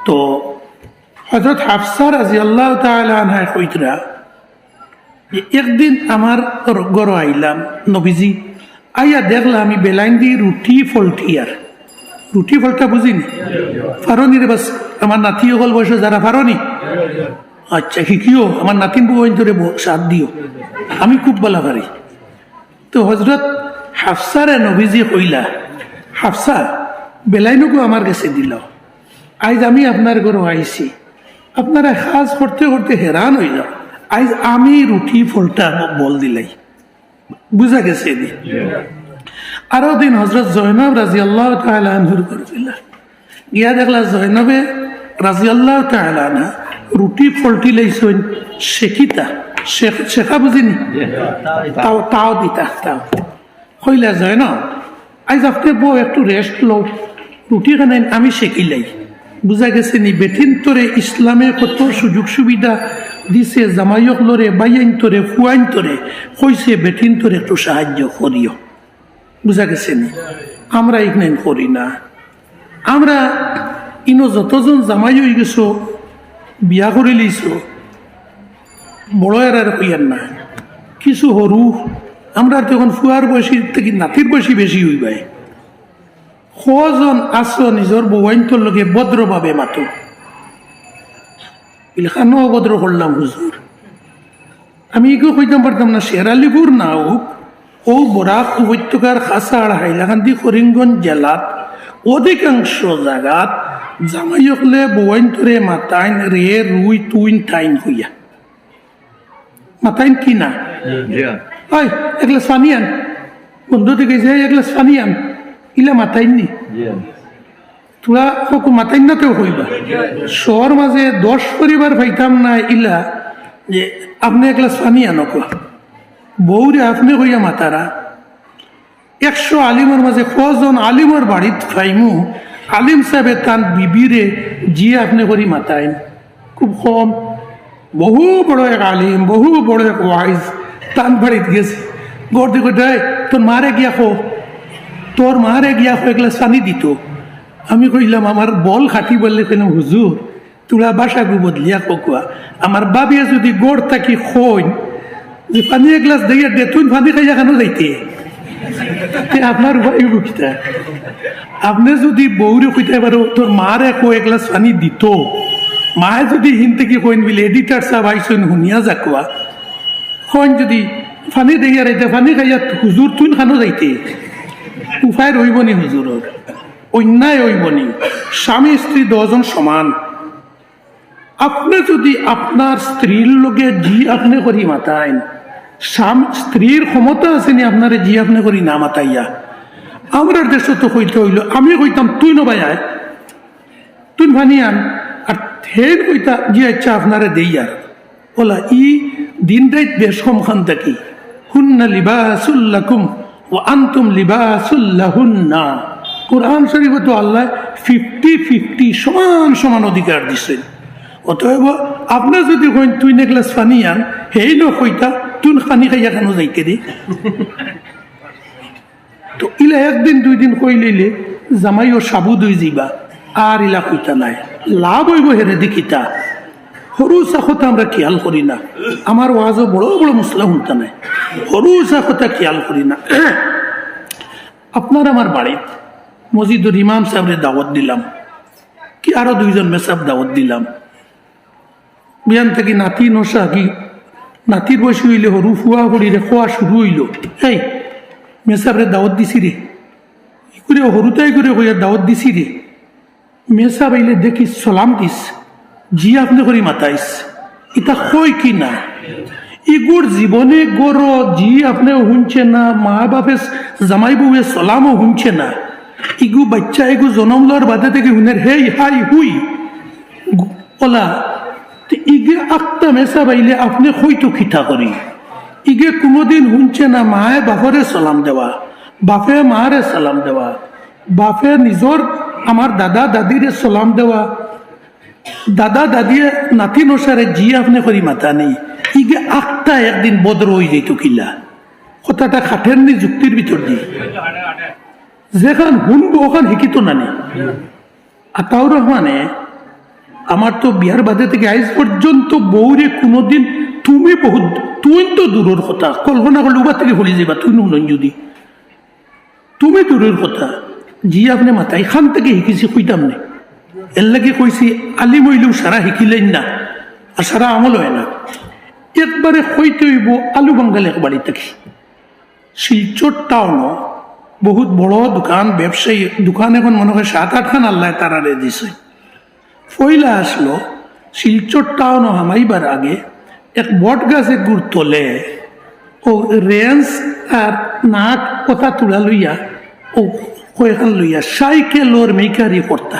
তো হযরত হাফসা রাদিয়াল্লাহু তাআলা আনহা কইতরা যে একদিন আমার ঘর আইলাম নবীজি আইয়া দেখলাম আমি বেলাইন দিয়ে রুটি ফলটিয়ার রুটি ফলটা বুঝিনি ফারনি রে বাস আমার নাতি হল বয়স যারা ফারনি আচ্ছা শিখিও আমার নাতিন বউন ধরে সাথ দিও আমি খুব ভালো পারি তো হযরত হাফসারে নবীজি কইলা হাফসা বেলাইনকো আমার কাছে দিল আজ আমি আপনার ঘরে আইছি আপনারা কাজ করতে করতে হেরান হয়ে যাও আজ আমি রুটি ফলটা বল দিলাই বুঝা গেছে আরো দিন হযরত জয়নব রাদিয়াল্লাহু তাআলা আনহুর করছিলা গিয়া দেখলা জয়নবে রাদিয়াল্লাহু তাআলা না রুটি ফলটি লাইছেন শেখিতা শেখা বুঝিনি তাও তাও দিতা তাও কইলা জয়নব আজ আপনি বউ একটু রেস্ট লও রুটি খানে আমি শেখিলাই বুঝা গেছে নি বেঠিন তোরে ইসলামে কত সুযোগ সুবিধা দিছে জামাইক লরে বাইন তোরে ফুয়াইন তোরে কইছে বেঠিন তোরে একটু সাহায্য করিও বুঝা গেছে নি আমরা এখানে করি না আমরা ইনো যতজন জামাই হয়ে গেছো বিয়া করে লিছো বড় এরার হইয়ার না কিছু হরু আমরা তখন ফুয়ার বয়সী থেকে নাতির বয়সী বেশি হইবাই কজন আছো নিজের বউয়াইন্তর লগে ভদ্রভাবে মাতো ইলখানো অভদ্র করলাম হুজুর আমি এগুলো কইতাম পারতাম না শেরালিপুর না হোক ও বরাক উপত্যকার খাসাড় হাইলাকান্দি করিমগঞ্জ জেলাত অধিকাংশ জায়গাত জামাই হলে বউয়াইন্তরে মাতাইন রে রুই তুইন টাইন হইয়া মাতাইন কি না ওই এগুলা সানিয়ান বন্ধু থেকে যে এগুলা সানিয়ান ইলা মাতাইন নি তোরা কখন মাতাইন না তেও হইবা শহর মাঝে 10 পরিবার পাইতাম না ইলা যে আপনি এগুলা সানিয়ান বউরে আপনি কইয়া মাতারা 100 আলিমের মাঝে কজন আলিমের বাড়িত ফাইমু আলিম সাহেবে তান বিবিরে জিয়ে আপনি করি মাতাইন খুব কম বহু বড় এক আলিম বহু বড় এক ওয়াইজ তান বাড়িত গেছে গড় দেখো দেয় তোর মারে গিয়া খো তোর মারে গিয়া খো এগুলা সানি দিত আমি কইলাম আমার বল খাটি বললে কেন হুজুর তোরা বাসা গু বদলিয়া কোয়া আমার বাবিয়া যদি গড় থাকি খোন যে পানি এক গ্লাস দিয়ে দে তুই পানি খাইয়া কেন যাইতে আপনার উপায় বুঝতে আপনি যদি বউরে কইতে পারো তোর মারে কো এক গ্লাস পানি দিত মায়ে যদি হিন থেকে কইন বিলে এডিটার সাহেব আইসন শুনিয়া যাকুয়া কইন যদি পানি দিয়ে রাইতে পানি খাইয়া হুজুর তুই খানো যাইতে উপায় রইবনি হুজুরের অন্যায় হইবনি স্বামী স্ত্রী 2 জন সমান আপনি যদি আপনার স্ত্রীর লগে জি আপনি করি মাতাইন স্ত্রীর ক্ষমতা আছে নি আপনারে জি আপনি করি না মাতাইয়া আমার দেশে তো কইতে হইল আমি কইতাম তুই নবাই আয় তুই ভানি আন আর থেন কইতা জি আচ্ছা আপনারে দেই আর বলা ই দিন রাত বেশম খান থাকি হুন্না লিবাসুল লাকুম ওয়া আনতুম লিবাসুল লাহুন্না কোরআন শরীফে তো আল্লাহ 50-50 সমান সমান অধিকার দিচ্ছেন অতএব আপনার যদি কইন তুই এক গ্লাস পানি আন হেই নো কইতা তুই পানি খাইয়া কেন যাইতে রে তো ইলা একদিন 2 দিন কই লইলে জামাই ও সাবু দুই যাইবা আর ইলা কইতা নাই লাভ হইব হেরে দেখিতা সরু চাকতা আমরা খেয়াল করি না আমার ওয়াজও বড় বড় মশলা শুনতা নাই সরু চাকতা খেয়াল করি না আপনার আমার বাড়িত মসজিদুর ইমাম সাহেবরে দাওয়াত দিলাম কি আরো 2 জন মেসাব দাওয়াত দিলাম বিয়ান থেকে নাতি নশা কি নাতির বয়সী হইলে হরু ফুয়া করিলে খোয়া শুরু হইল এই মেসাবরে দাওয়াত দিছি রে করে হরুতাই করে কইয়া দাওয়াত দিছি রে মেসাব আইলে দেখি সালাম দিস জি আপনি করি মাতাইস এটা কই কি না ইগুর জীবনে গড় জি আপনি শুনছে না মা বাপে জামাই বউয়ে সালামও শুনছে না ইগু বাচ্চা এগু জনম লওয়ার বাদে থেকে শুনের হেই হাই হুই ওলা ইগে আক্তা মেসা বাইলে আপনি হয়তো খিঠা করি ইগে কোনোদিন শুনছে না মায়ে বাপরে সালাম দেওয়া বাপে মারে সালাম দেওয়া বাপে নিজর আমার দাদা দাদিরে সালাম দেওয়া দাদা দাদিয়ে নাতি নসারে জি আপনি করি মাতা নেই ইগে আক্তা একদিন বদর হয়ে যেত কিলা কথাটা খাটের নি যুক্তির ভিতর দিয়ে যেখান শুনবো ওখান শিকিত নানি আতাউর রহমানে আমার তো বিয়ার বাদে থেকে আজ পর্যন্ত বউরে কোনোদিন তুমি বহুত তুই তো দূরের কথা কল্পনা করলে উবার থেকে ভুলে যাবা তুই নুন যদি তুমি দূরের কথা জি আপনি মাথা এখান থেকে শিকিছি কইতাম না এর লাগে কইছি আলিম হইলেও সারা শিকিলেন না আর সারা আমল হয় না একবারে কইতে হইব আলু বাঙ্গাল এক বাড়ি থেকে শিলচর টাউনও বহুত বড় দোকান ব্যবসায়ী দোকান এখন মনে হয় 7-8খান আল্লাহ তারারে দিছে ফইলা আসলো শিলচর টাউনও হামাইবার আগে এক বট গাছে গুড় তোলে ও রেঞ্জ আর নাট কথা তুলা লইয়া ও কয়েকখান লইয়া সাইকেল ওর মেকারি করতা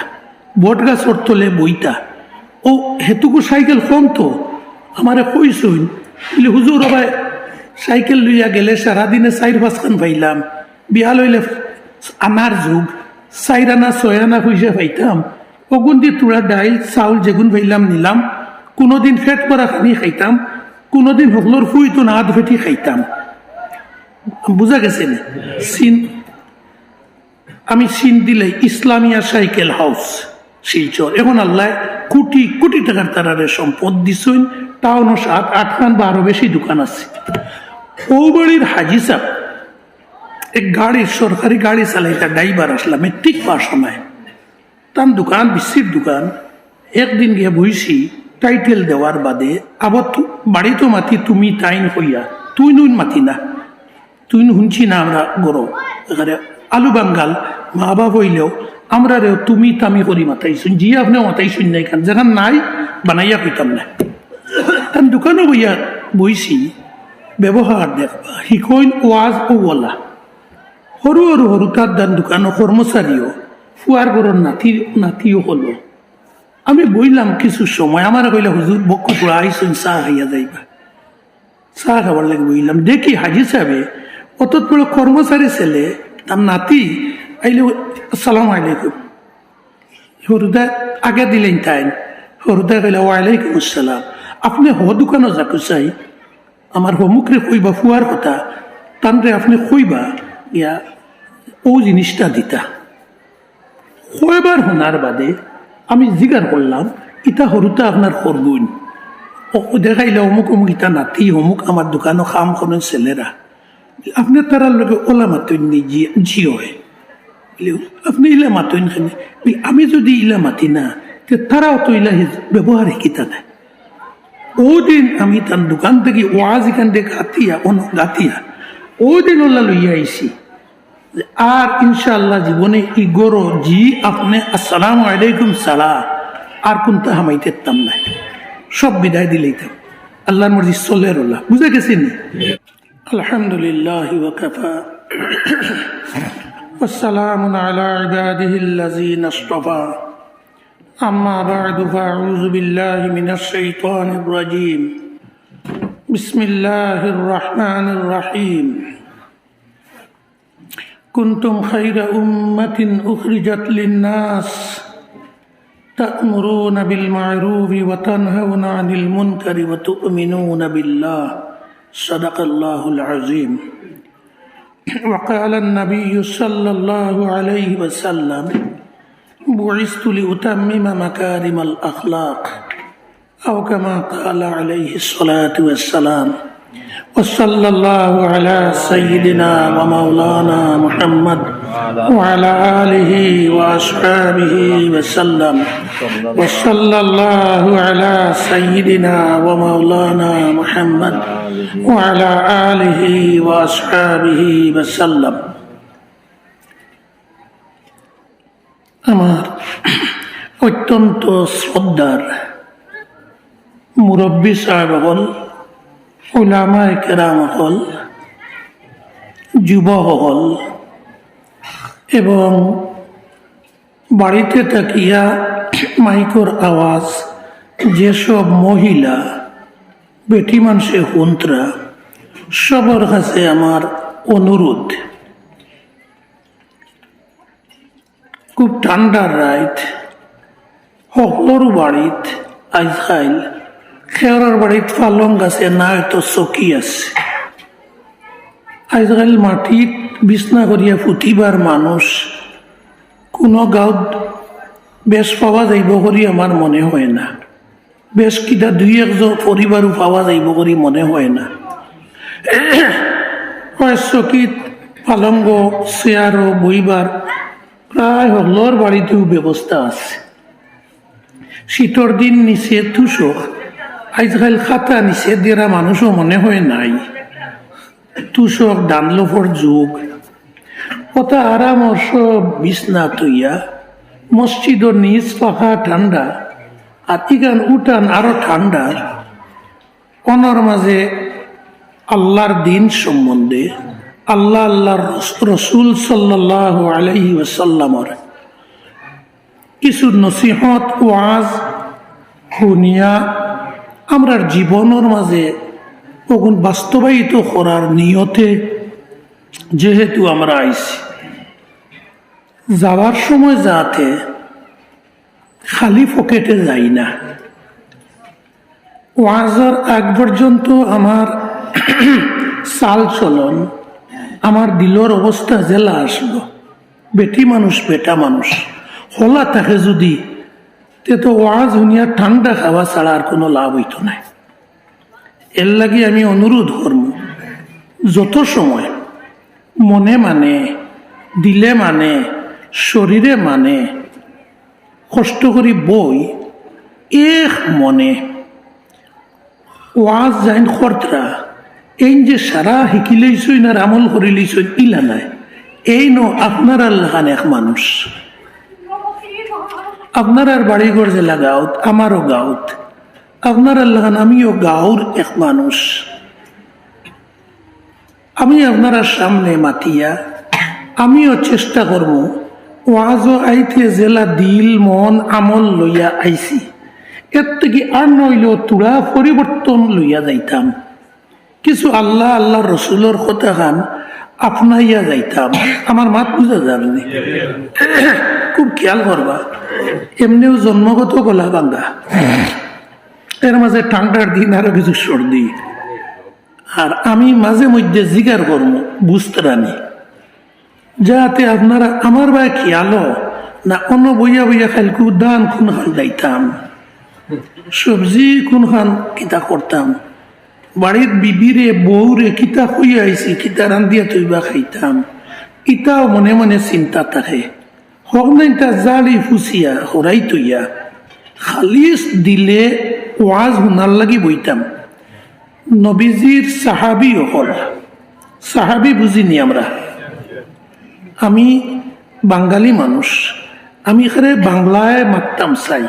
বট গাছ ওর তোলে বইতা ও হেতুকু সাইকেল কম তো আমারে কইসইন বলে হুজুর ভাই সাইকেল লইয়া গেলে সারাদিনে 4-5খান পাইলাম বিয়া লইলে আনার যুগ 4 আনা 6 আনা পয়সা পাইতাম ওগুন দিয়ে তুরা ডাইল চাউল যেগুন পাইলাম নিলাম কোনোদিন ফেট করা খানি খাইতাম কোনোদিন হকলোর ফুই তো না ফেটি খাইতাম বুঝা গেছে না সিন আমি সিন দিলে ইসলামিয়া সাইকেল হাউস শিলচর এখন আল্লাহ কোটি কোটি টাকার তারারে সম্পদ দিছইন টাউনও 7-8খান বা আরো বেশি দোকান আছে ও বাড়ির হাজি সাহেব এক গাড়ি সরকারি গাড়ি চালাইতা ড্রাইভার আসলা মেট্রিক পাস সময় তার দোকান বিশ্বির দোকান একদিন গিয়ে বইছি টাইটেল দেওয়ার বাদে আবার বাড়িতে মাতি তুমি তাইন হইয়া তুই নুন মাতি না তুই শুনছি না আমরা গরো এখানে আলু বাঙ্গাল মা বাপ হইলেও আমরা রেও তুমি তামি করি মাতাইছুন জি আপনিও মাতাইছুন না এখান যেখান নাই বানাইয়া কইতাম না তার দোকানও বইয়া বইছি ব্যবহার দেখবা শিকইন ওয়াজ ও ওলা সরু সরু সরু তার দান দোকানো কর্মচারীও ফুয়ার গরর নাতিও হলো আমি বইলাম কিছু সময় আমার কইলে হুজুর বক্কু পুরা আইসুন চাহ খাইয়া যাইবা চাহ খাবার লাগে বইলাম দেখি হাজি সাহেবে অত বড় কর্মচারী ছেলে তার নাতি আইলে আসসালামু আলাইকুম হরুদা আগে দিলেন তাই হরুদা কইলে ওয়ালাইকুম আসসালাম আপনি হ দোকানও যাকু চাই আমার হমুকরে কইবা ফুয়ার কথা তানরে আপনি কইবা ইয়া ও জিনিসটা দিতা কয়বার শোনার বাদে আমি জিজ্ঞার করলাম ইটা হরুতা আপনার করবইন ও দেখাইলে অমুক অমুক ইটা নাতি অমুক আমার দোকানও কাম করেন ছেলেরা আপনার তারার লগে ওলা মাতইন নি জি হয় আপনি ইলা মাতইন খানে আমি যদি ইলা মাতি না তারাও তো ইলা ব্যবহার শিকিতা নাই ওদিন আমি তার দোকান থেকে ওয়াজ এখান থেকে গাতিয়া ওদিন ওলা লইয়া আইসি আর ইনশাআল্লাহ জীবনে ই গরো জি আপনি আসসালামু আলাইকুম সালাম আর কোনটা হামাইতেতাম না সব বিদায় দিলেইতাম আল্লাহর মর্জি চলে রোল্লা বুঝে গেছেন আলহামদুলিল্লাহ ওয়া কাফা والسلام على عباده الذين اصطفى أما بعد فأعوذ بالله من الشيطان الرجيم بسم الله الرحمن الرحيم كنتم خير أمة أخرجت للناس تأمرون بالمعروف وتنهون عن المنكر وتؤمنون بالله صدق الله العظيم وقال النبي صلى الله عليه وسلم بعثت لأتمم مكارم الأخلاق أو كما قال عليه الصلاة والسلام وصلى الله على سيدنا ومولانا محمد وعلى آله وأصحابه وسلم وصلى الله على سيدنا ومولانا محمد وعلى آله وأصحابه وسلم আমার অত্যন্ত শ্রদ্ধার মুরব্বী সাহেব হল উলামায়ে কেরাম হল যুবক হল এবং বাড়িতে তাকিয়া মাইকর আওয়াজ যেসব মহিলা বেটি মানুষে হুন্তরা সবার কাছে আমার অনুরোধ খুব ঠান্ডার রাত সকলের বাড়িত আজকাল খেয়ার বাড়িত পালং গাছে না হয়তো চকি আছে আজকাল মাটিত বিছনা করিয়া ফুটিবার মানুষ কোনো গাঁৱত বেশ পাওয়া যাইব করি আমার মনে হয় না, বেশ কিটা দুই একজন পরিবারও পাওয়া যাইব করি মনে হয় না। চকিত পালঙ্গ চেয়ারও বইবার প্রায় হলর বাড়িতেও ব্যবস্থা আছে। শীতর দিন নিচে তুষক, আজকাল খাতা নিচে দেরা মানুষও মনে হয় নাই। তুষক ডানলোফর যুগ, কথা আরামর সব বিছনা তৈয়া, মসজিদর নিচ পাখা ঠান্ডা, আর ইগান উঠান আরো ঠান্ডা। অনর মাঝে আল্লাহর দিন সম্বন্ধে আল্লাহর রসুল সাল্লাল্লাহু আলাইহি ওয়াসাল্লামর কিছু নসিহত ওয়াজ শুনিয়া আমরার জীবনের মাঝে ওগুন বাস্তবায়িত করার নিয়তে যেহেতু আমরা আইছি, যাওয়ার সময় যাতে খালি পকেটে যাই না। ওয়াজের আগ পর্যন্ত আমার চাল চলন, আমার দিলর অবস্থা জেলা আসলো। বেটি মানুষ বেটা মানুষ হলা থাকে যদি, তে তো ওয়াজ শুনিয়া ঠান্ডা খাওয়া ছাড়া আর কোনো লাভ হইত না। এর লাগি আমি অনুরোধ করব, যত সময় মনে মানে, দিলে মানে, শরীরে মানে, কষ্ট করি বই এক মনে ওয়াজ যাইন খরতরা, এই যে সারা শিকিলেইছইন আর আমল করিলেইছইন ইলা নাই। এই ন আপনার আল্লাহান এক মানুষ, আপনার আর বাড়িঘর জেলা গাঁত, আমারও গাঁত, আপনার আল্লাহান আমিও গাঁর এক মানুষ। আমি আপনারা সামনে মাতিয়া আমিও চেষ্টা করব ওয়াজও আইতে জেলা দিল মন আমল লইয়া আইছি, এর থেকে আর নইলেও তুড়া পরিবর্তন লইয়া যাইতাম। কিছু আল্লাহ আল্লাহ রসুলের কথা খান আপনাইয়া যাইতাম। আমার মাত বুঝা যাননি, খুব খেয়াল করবা। এমনিও জন্মগত গলা বাঙ্গা, এর মাঝে ঠান্ডার দিন আরো কিছু সর্দি, আর আমি মাঝে মধ্যে জিগার করবো বুঝতে রানি, যাতে আপনারা আমার ভাই খেয়ালো না অন্য বইয়া বইয়া খাইলকু দান কোন খান যাইতাম, সবজি কোন খান কিতা করতাম, বাড়ির বিবিরে বউরে কিতা হইয়া আইছি কিতা রান্দিয়া তৈবা খাইতাম। ইটাও মনে মনে চিন্তা থাকে, হোক না জালি ফুসিয়া হরাই তৈয়া খালিস দিলে ওয়াজ হুনার লাগি বইতাম। নবীজির সাহাবি হল, সাহাবি বুঝিনি আমরা, আমি বাঙালি মানুষ, আমি এখানে বাংলায় মারতাম চাই,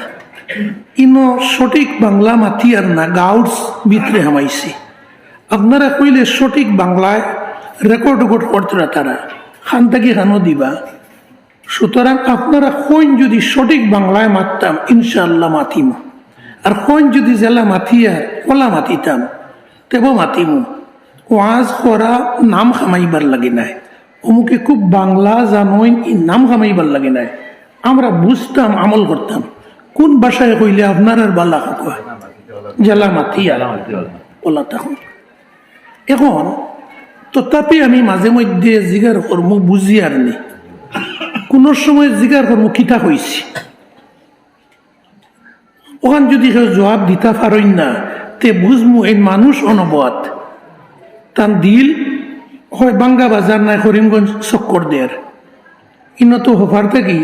ইনো সঠিক বাংলা মাতি আর না গাঁর ভিতরে হামাইছি। আপনারা কইলে সঠিক বাংলায় রেকর্ড করতে তারা খান থাকি খানো দিবা। সুতরাং আপনারা কোন যদি সঠিক বাংলায় মারতাম ইনশাআল্লাহ মাতিম, আর কোন যদি জেলা মাতিয়া কলা মাতিতাম তেব মাতিমু। ওয়াজ করা নাম খামাইবার লাগে নাই, অমুকে খুব বাংলা জানোই নাম খামাইবার লাগে নাই। আমরা বুঝতাম, আমল করতাম। কোন ভাষায় কইলে আপনার আর বালা কয় জেলা মাতিয়া ওলা তখন। এখন তথাপি আমি মাঝে মধ্যে জিগার কর্ম বুঝি আর নি, কোন সময় জিগার কর্ম কিতা হয়েছি ওখান যদি কেউ জবাব দিতে পারেন না, তে বুঝমু এই মানুষ অনবত তার দিল হয় বাঙ্গা বাজার নাই করিমগঞ্জ চক্কর দেয়ার ইন তো হফার থাকি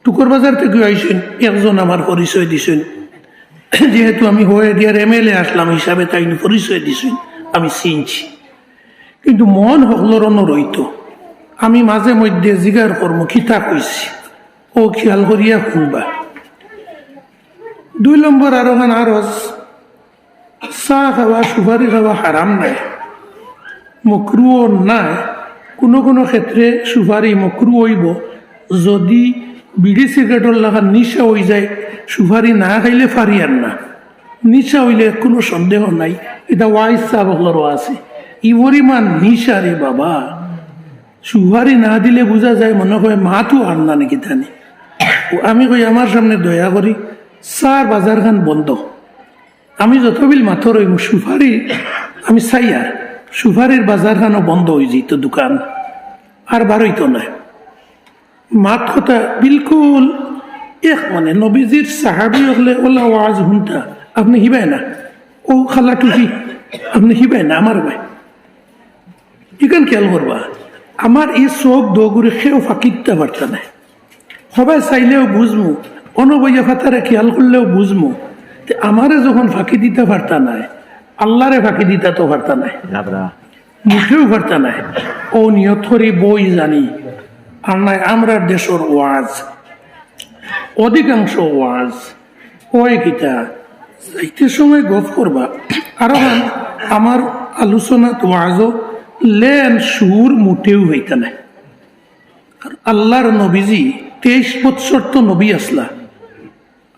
টুকর বাজার থেকে আইসেন। একজন আমার পরিচয় দিছেন, যেহেতু আমি হয়ে দিয়ার MLA আসলাম হিসাবে তাই পরিচয় দিছেন, আমি চিনছি। কিন্তু মন হকলর রইত, আমি মাঝে মধ্যে জিগার কর্ম খিতা কইছি, ও খেয়াল করিয়া শুনবা। 2 নম্বর আরোহণ আরজ, চাহ খাওয়া সুপারি খাওয়া হারাম নাই, মকরুও নাই। কোনো কোনো ক্ষেত্রে সুপারি মকরু হইব যদি বিড়ি সিগারেটর লাগা নিশা হয়ে যায়। সুপারি না খাইলে ফারি আর না, নিশা হইলে কোনো সন্দেহ নাই। এটা ওয়াইজ সাহলেরও আছে, ই পরিমাণ নিশা রে বাবা। সুপারি না দিলে বোঝা যায় মনে হয় মাথু আর না নাকি জানি। আমি কই আমার সামনে দয়া করি চার বাজার খান বন্ধ, আমি যত বিল মাথর হইব সুপারি আমি চাই আর সুপারির বাজার খানও বন্ধ হয়ে যেত, দোকান আর বারইতো না। মাত কথা বিলকুল এক মানে নবীজির সাহাবি হলে ওলা ওয়াজ হুনতা আপনি হিবাই না ও খালা টুকি আপনি হিবাই না আমার ভাই ইখান খেয়াল করবা আমার এই চোখ দগুড়ি সেও ফাঁকিতে পারত না সবাই চাইলেও বুঝমু অনবইয়া ফাতারে খেয়াল করলেও বুঝমু আমারে যখন ফাঁকি দিতে পারতা নাই আল্লাহরে ফাঁকি দিতে তো পারতা নাই মুখেও পারতা নাই ও নিয়ত করি বই জানি আর নাই আমরা দেশের ওয়াজ অধিকাংশ ওয়াজ ওই গীতা যাইতে সময় গপ করবা আর আমার আলোচনাত ওয়াজও লেন সুর মুটেও হইতা নাই আল্লাহর নবীজি 23 বৎসর তো নবী আসলা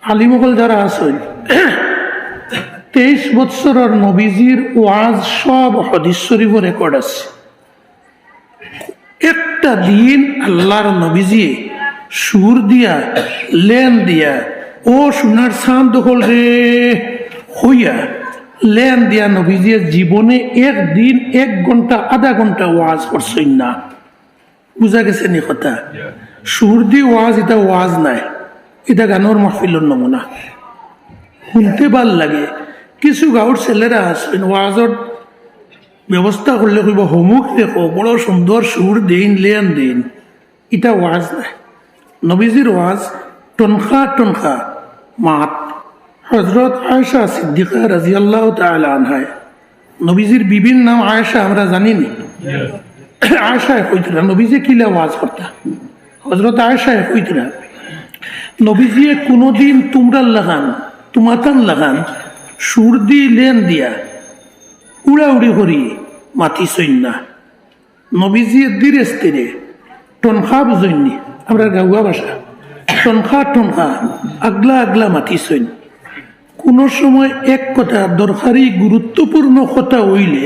আলিমগল যারা আছেন 23 বৎসরের নবীজির ওয়াজ সব হাদিস শরীফ রেকর্ড আছে একটা দিন আল্লাহর নবীজি সুর দিয়া লেন দিয়া ও সোনার চাঁদ দখল রে হইয়া লেন দিয়া নবীজির জীবনে একদিন 1 ঘন্টা আধা ঘন্টা ওয়াজ করছেন না বুঝা গেছে নি কথা সুর দিয়ে ওয়াজ এটা ওয়াজ নাই এটা গানোর মাহফিলের নমুনা শুনতে ভাল লাগে কিছু গাঁৱৰ ছেলেরা আসবেন ওয়াজর ব্যবস্থা করলে কইব হমুক দেখো বড় সুন্দর সুর দিন লেন দিন এটা ওয়াজ নাই নবীজির ওয়াজ টনখা টনখা মাত হযরত আয়েশা সিদ্দিকা রাদিয়াল্লাহু তাআলা আনহা নবীজির বিবির নাম আয়েশা আমরা জানি নি আয়েশা কইতরা নবীজি কিলা ওয়াজ করতা হযরত আয়েশা কইতরা নবীজি কোনদিন তোমরা লাগান তোমাতান লাগান সুর দি লেন দিয়া উড়াউড়ি করি মাতি সৈন্যা নবীজি ধীরে স্থিরে টনখা বুঝইনি আমরা গাঁওয়া ভাষা টনখা টনখা আগলা আগলা মাতি সৈন্য কোন সময় এক কথা দরকারি গুরুত্বপূর্ণ কথা হইলে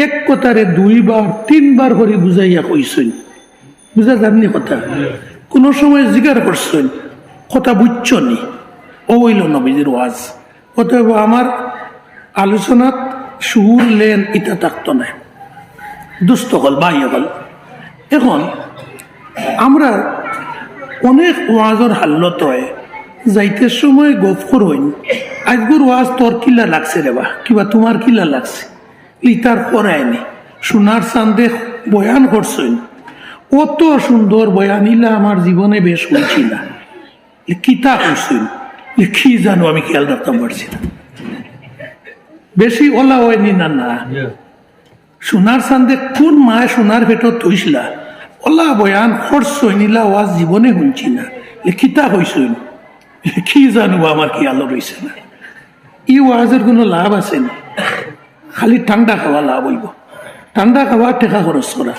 এক কথারে 2 বার 3 বার করে বুঝাইয়া কইছেন বুঝা জাননি কথা কোন সময় জিজ্ঞার করছেন কথা বুঝছনি ও হইল নবীজির ওয়াজ অতএব আমার আলোচনাত সুর লেন ইটা থাকতো না দুস্থ হল বাই হল এখন আমরা অনেক ওয়াজর হাল্লত হয় যাইতে সময় গফর হইন আজগুর ওয়াজ তোর কিলা লাগছে রে বা কিবা তোমার কিলা লাগছে লিটার পরায়নি সোনার চান্দে বয়ান করছেন অত সুন্দর বয়ান ইলা আমার জীবনে বেশ হয়েছি না কিতা করছেন কি জানো আমি খেয়াল রাখতে পারছি না বেশি ওলা হয়নি না না সোনার চান্দে কোন মায় সোনার ভেতর থইছিলা ওলা বয়ান খরচ হইনিলা ওয়াজ জীবনে শুনছি না কিতা হয়েছেন কি জানো আমার খেয়াল রয়েছে না ই ওয়াজের কোনো লাভ আছে না খালি ঠান্ডা খাওয়া লাভ হইব ঠান্ডা খাওয়া টেকা খরচ করা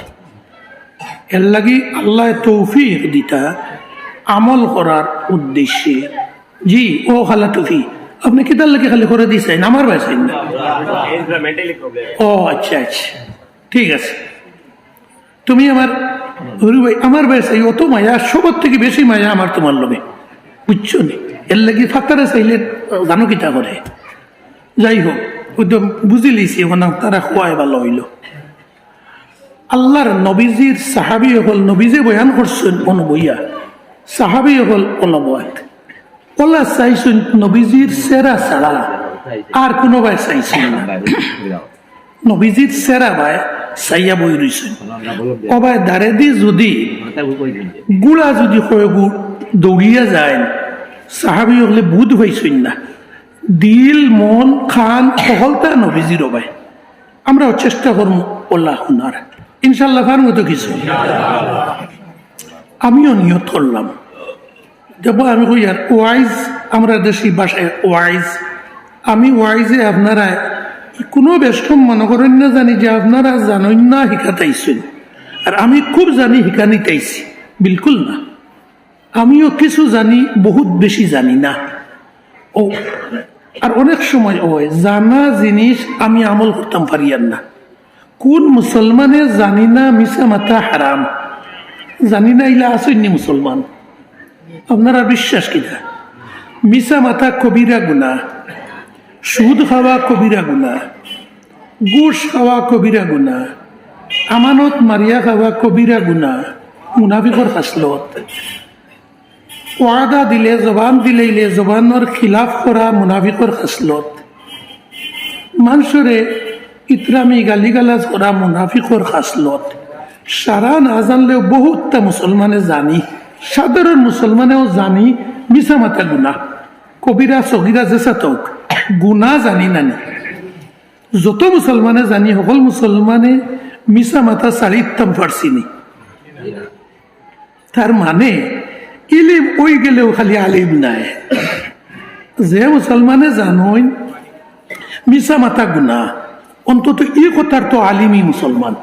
এর লাগি আল্লাহ তৌফিক দিতা আমল করার উদ্দেশ্যে জি ও খালা তৌফিক আপনি কিতার লাগে খালি করে দিয়েছেন আমার ভাইছেন না ও আচ্ছা আচ্ছা ঠিক আছে তুমি আমার ভাইছে অত মায়া সবার থেকে বেশি মায়া আমার তোমার লোভে বুঝছো নি এর লাগি ফাতারে চাইলে জানো কিতা করে যাই হোক একদম বুঝি লিছি ওখানে তারা খোয়াই ভালো হইল আল্লাহর নবীজির সাহাবি হল নবীজে বয়ান করছেন অনবইয়া সাহাবি হল অনবয়াত ওলা চাইছেন নবীজির সেরা ছাড়া আর কোনো ভাই চাইছেন না নবীজির সেরা ভাই চাইয়া বই রয়েছেন অবাই দাঁড়ে দি যদি গুড়া যদি দৌড়িয়া যায় সাহাবি হলে বুধ হয়েছেন না দিল মন খান সকলটা নবীজির ভাই আমরাও চেষ্টা করবো ওল্লাহ হুনার ইনশাল্লাহ ফার মতো কিছু আমিও নিয়ত করলাম দেখো আমি কই আর ওয়াইজ আমরা দেশি ভাষায় ওয়াইজ আমি ওয়াইজে আপনারা কোনো বেশম মনে করেন না জানি যে আপনারা জানেন না শিখাতাইছেন আর আমি খুব জানি শিখানিতাইছি বিলকুল না আমিও কিছু জানি বহুত বেশি জানি না ও আর অনেক সময় হয় জানা জিনিস আমি আমল করতাম পারিয়ার না কোন মুসলমানে জানি না মিশা মাথা হারাম জানি না ইলা আসেননি মুসলমান আপনারা বিশ্বাস কিনা মিশা মাথা কবিরা গুনাহ সুদ খাওয়া কবিরা গুনাহ ঘুষ খাওয়া কবিরা গুনাহ আমানত মারিয়া খাওয়া কবিরা গুনাহ মুনাফিকর খাসলত। ওয়াদা দিলে জবান দিলে জবানের খিলাফ করা মুনাফিকর খাসলত। মানুষরে ইতরামি গালিগালাজ করা মুনাফিকর খাসলত। সারা না জানলেও বহুতটা মুসলমানে জানি, সাধারণ মুসলমানেও জানি মিছা মাথা গুনাহ। কবিরা সগিরা যেসা তোক গুনাহ জানি নানি, যত মুসলমানে জানি সকল মুসলমানে মিছা মাথা চারিতাম পারছিনি। তার মানে ইলিম ওই গেলেও খালি আলিম নাই। যে মুসলমানে জানই মিছা মাথা গুনাহ, অন্তত ই কথার তো আলিমই মুসলমান।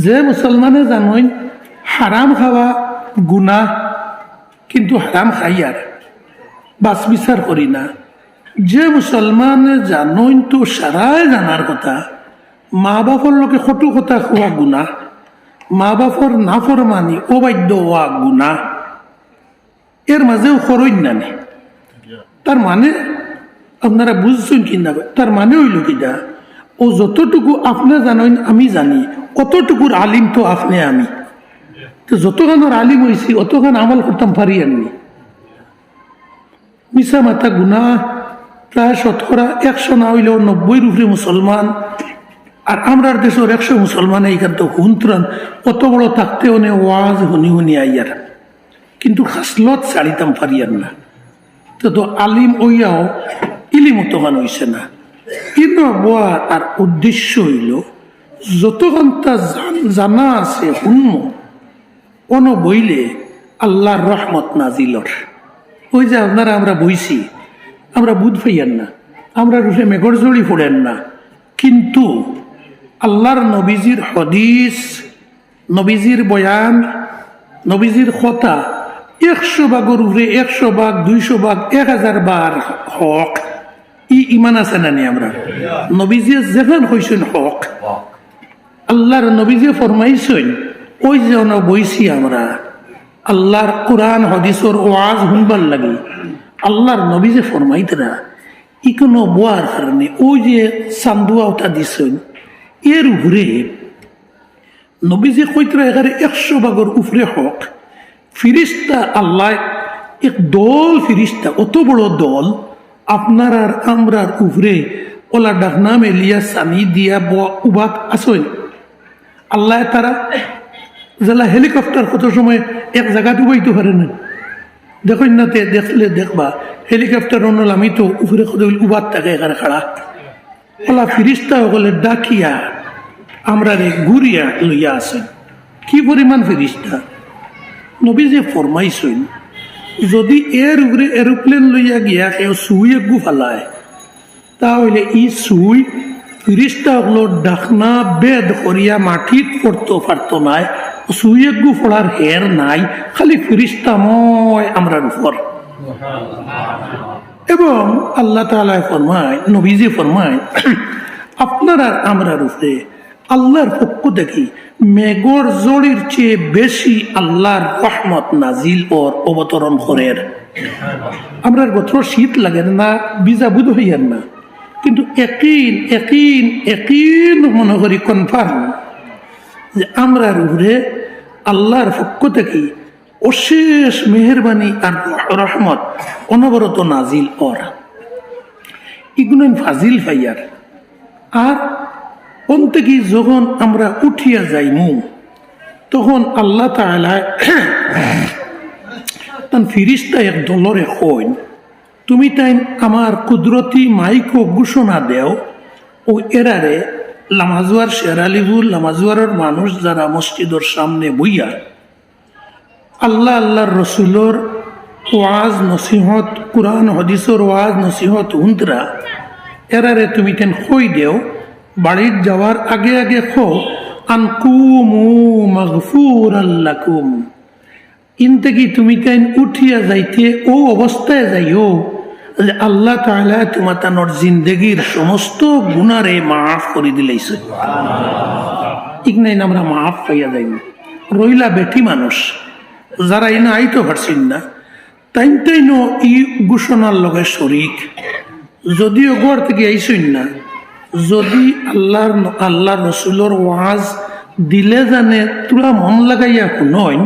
যে মুসলমানে জানই হারাম খাওয়া গুনাহ, কিন্তু হারাম খাই আর বাস বিচার করি না। যে মুসলমানে জানই তো সারাই জানার কথা মা বাপর লোকে কটু কথা খোয়া গুনাহ, মা বাপর নাফরমানি অবাধ্য হওয়া গুনাহ, এর মাঝেও খরচ নানি। তার মানে আপনারা বুঝছেন কিনা? তার মানে হইল কিনা, ও যতটুকু আপনি জানেন আমি জানি, অতটুকুর আলিম তো আপনি আমি। তো যতখানোর আলিম হয়েছি অতখান আমল করতাম পারি আননি। মিছা মাথা গুনাহ প্রায় 100 না হইলেও 90 উপরে মুসলমান, আর আমরার দেশের 100 মুসলমান এইখান তো হুন্ত্রান অত বড় থাকতে অনেক ওয়াজ হুনি আইয়ার, কিন্তু খাসলত ছাড়িতাম পারিয়ার না। তো আলিম ওইয়াও ইলিম অতখান হইছে না। কিন্তু বোয়ার আর উদ্দেশ্য হইল যতক্ষণ তা জানা আছে হুন্ন অন বইলে আল্লাহর রহমত নাজিলর। ওই যে আপনারা আমরা বইছি, আমরা বুধ পাইয়ান না, আমরা রুফে মেঘর জড়ি পড়েন না, কিন্তু আল্লাহর নবীজির হদিস, নবীজির বয়ান, নবীজির কথা 100 ভাগের উপরে 100 ভাগ, 200 ভাগ, 1000 বার হক। ইমান আছে না নি? আমরা নবীজি যেখান হইছেন হক, আল্লাহর নবীজি ফরমাইছেন, ওই যে বইছি আমরা আল্লাহর কোরআন হদিসর ওয়াজ শুনবার লাগে, আল্লাহর নবী যে ফরমাইতে না ই কোনো বোয়ার কারণে ওই যে চান্দুয়া ওটা দিছেন এর উপরে নবীজি কইতরা এখানে 100 ভাগের উপরে হক। ফিরিস্তা আল্লাহ এক দল ফিরিস্তা, অত বড় দল আপনার আর আমরার উপরে ওলা ডাকনা মেলিয়া সানি দিয়া উবাত আসেন। আল্লাহ তারা জেলা হেলিকপ্টার কত সময় এক জায়গাতে উবাইতে পারে না, দেখেন না? দেখলে দেখবা হেলিকপ্টার অনল আমি তো উপরে উবাত থাকে এখানে খাড়া। ওলা ফিরিস্তা হলে ডাকিয়া আমরা রে ঘুরিয়া লইয়া আসেন। কি পরিমাণ ফিরিস্তা! নবী যে ফরমাইছেন যদি এর উপরে এরোপ্লেন লইয়া গিয়া কেউ সুই একগু ফালায়, তাহলে ই সুই ফিরিস্তা হলো ডাকনা বেদ করিয়া মাটিত পড়তে পারত নাই, সুই একগু পড়ার হের নাই, খালি ফিরিস্তাময় আমরার উপর। এবং আল্লাহ তাআলা ফরমায়, নবীজি ফরমায়, আপনার আর আমরার উপরে আল্লাহর পক্ষ থেকে মেঘর জড়ির চেয়ে বেশি আল্লাহর রহমত নাজিল ওর অবতরণ করেন। আমরা গত শীত লাগে না, বিজা বুধ হইয়ার না, কিন্তু একই মনে করি কনফার্ম যে আমরার উপরে আল্লাহর পক্ষ থেকে অশেষ মেহরবানি আর রহমত অনবরত নাজিল ওর। ইগুলো ফাজিল ফাইয়ার। আর অন্তে যখন আমরা উঠিয়া যাইমু তখন আল্লাহ তাআলা তান ফিরিস্তা এক দলরে কইন, তুমি তাই আমার কুদরতি মাইকো ঘোষণা দেও ও এরারে লামাজুয়ার শেরালিবুল লামাজুয়ারের মানুষ যারা মসজিদের সামনে বইয়া আল্লাহর রসুলোর ওয়াজ নসিহত, কুরআন হদিসের ওয়াজ নসিহত হুন্তরা, এরারে তুমি তেন কই দেও বাড়ির যাওয়ার আগে আগে খো আনকুমু মাগফুরাল লাকুম, ইনতে কি তুমি তাই উঠিয়া যাইতে ও অবস্থায় যাইও যে আল্লাহ তাআলা তোমার তানোর জিন্দেগির সমস্ত গুনারে মাফ করে দিলেইছে। ইগনাইন আমরা মাফ পাইয়া যাইব। রইলা বেটি মানুষ যারা এনে আইতে পারছেন না, তাইন ই ঘোষণার লগে শরিক, যদিও ঘর থেকে আইসেন না, যদি আল্লাহর রসুলোর ওয়াজ দিলে জানে তোরা মন লাগাইয়া শুনই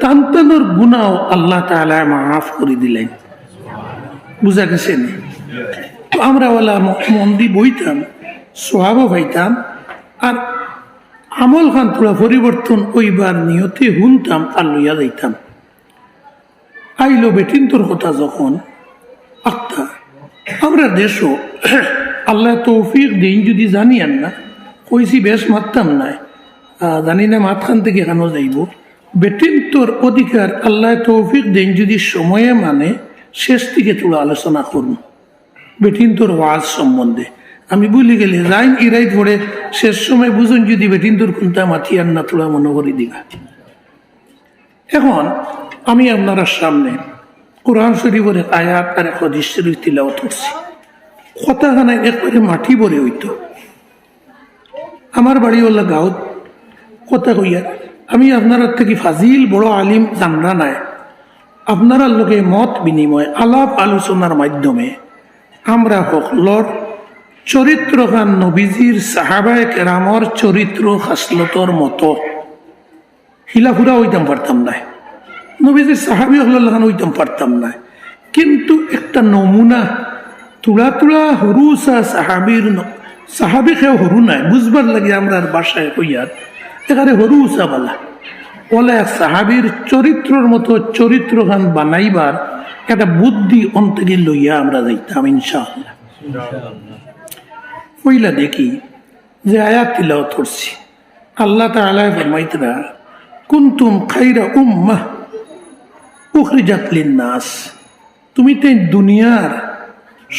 টানটানোর গুণাও আল্লাহ তাআলা মাফ করে দিলেন। বুঝা গেছে নি? তো আমরা ওলা মন দিয়ে বইতাম, সোহাবও পাইতাম, আর আমল খান তোরা পরিবর্তন ওইবার নিয়তে শুনতাম আর লইয়া যাইতাম। আইলো বেটিন তোর কথা যখন আক্তা আমরা দেশও আল্লাহ তৌফিক দিন যদি জানিয়ান না কইছি বেশ মারতাম না, জানি না মাঝখান থেকে কেন যাইব। বেটিন তোর অধিকার আল্লাহ তৌফিক দিন যদি সময়ে মানে শেষ থেকে তোরা আলোচনা করুন বেটিন তোর ওয়াজ সম্বন্ধে। আমি বলি গেলে যাই ইরাই ধরে শেষ সময় বুঝুন যদি বেটিন তোর কোনটা মাথিয়ার না তোরা মনে করি দিবা। এখন আমি আপনারা সামনে কোরআন শরীফের আয়াত আর হাদিস শরীফ তিলাওয়াত করছি। কথাখানা একবারে মাটি ভরে হইতো। আমার বাড়ি ওলা গাঁৱত কথা কইয়া আমি আপনার থেকে ফাজিল বড় আলিম জানরা নাই, আপনারা লোকে মত বিনিময় আলাপ আলোচনার মাধ্যমে আমরা সকলর চরিত্র খান নবীজির সাহাবায়ে কেরামর চরিত্র খাসলতর মতো হিলাফুরা হইতাম পারতাম না, নবীজির সাহাবি হল্লান হইতাম পারতাম না, কিন্তু একটা নমুনা তুলা তুলা হরুসা সাহাবির সাহাবি খেয়ে হরু নাই বুঝবার লাগে আমরা বাসায় কইয়ার এখানে হরুসা বালা বলে সাহাবির চরিত্রর মতো চরিত্র খান বানাইবার একটা বুদ্ধি অন্তরে লইয়া আমরা যাইতাম ইনশাআল্লাহ। পইলা দেখি যে আয়াত তিলাওয়াত করছি আল্লাহ তাআলা ফরমাইতরা কুনতুম খাইরা উম্মাহ উখরিজাত লিন-নাস, তুমি তো দুনিয়ার